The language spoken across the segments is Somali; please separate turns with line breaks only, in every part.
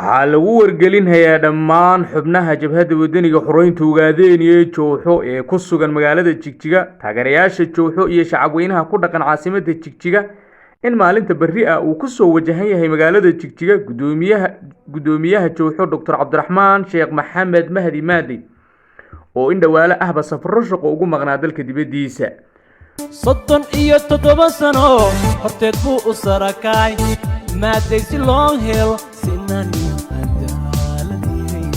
waxaa lagu wargelinayaa dhammaan xubnaha jabhadda wadaniga xoreynta Ogaadeniya Jowxo ee ku sugan magaalada Jigjiga taageerayaasha Jowxo iyo shacabweynaha ku dhaqan caasimadda Jigjiga in maalinta berri ah uu ku soo wajahan yahay magaalada Jigjiga gudoomiyaha Jowxo Dr. Cabdiraxmaan Sheekh Maxamed Mahdi Maadi oo in dhawaale ahba safar shaqo ugu maqnaa dalka dibadiisa
37 sano horteed buu u sarakay maaday si loo helo sinani adaaladiin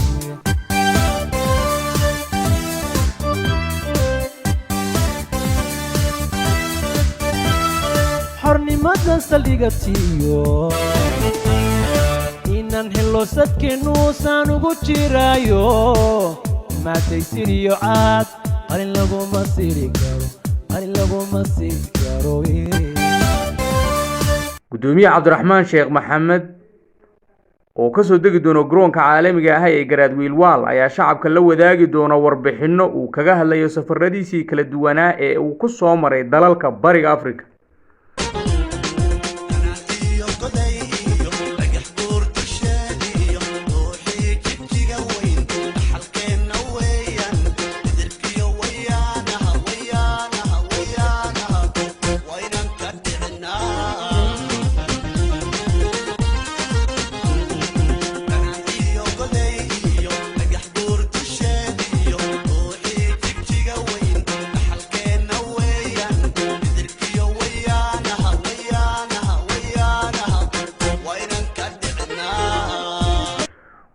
xornimada saldhigatiyo inaan helo sadkeenu saan ugu jiraayo maaday siriyo caad qarin laguma siri karo
gudoomiyaha Cabdiraxmaan Sheekh Maxamed oo ka soo degi doona garoonka caalamiga ah ee Garaadwiilwaal ayaa shacabka la wadaagi doona warbixino uu kaga hadlayo safaradiisii kala duwanaa ee uu ku soo maray dalalka Bariga Afrika.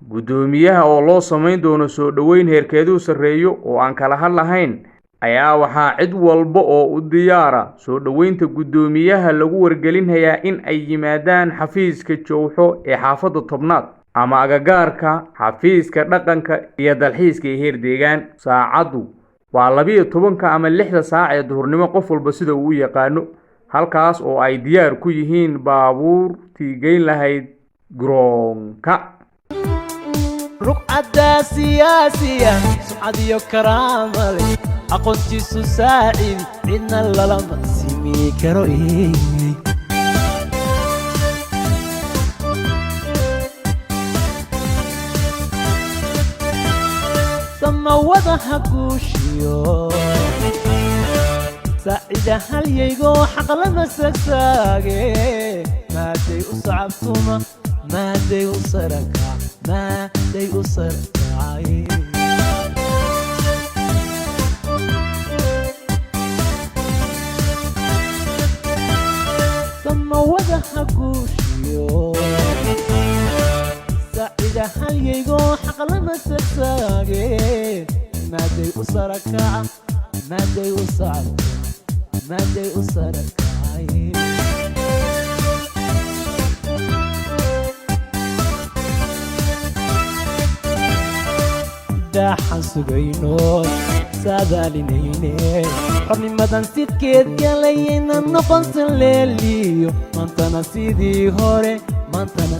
gudoomiyaha oo loo sameyn doono soo dhaweyn heerkeedu sareeyo oo aan kala hadlahayn ayaa waxaa cid walba oo u diyaara soo dhaweynta gudoomiyaha lagu wargelinayaa in ay yimaadaan xafiiska Jowxo ee xaafadda Tobnaad ama agagaarka xafiiska dhaqanka iyo dalxiiska ee heer deegaan. saacadu waa 12 ama 6 saac ee duhurnimo qof walba sida uu yaqaano, halkaas oo ay diyaar ku yihiin baabuurtii geyn lahayd garoonka.
رقعة سياسية سعدي كرامة أقنتي سعيد عندنا للما سمي كروي ثم وضح كوشيو سعيدة هل يجو حق لما سكساقي ما دي أصعب ثم ما دي أصرك ما دي أصرك ثم وضح كوشيو سعيدة هل يجو حق لما سكساقي ما دي أصرك ما دي أصرك ما دي أصرك daxan sugayno saadaalinayne xornimadan sidkeed galayna noqon leeliyo maantana sidii hore maantana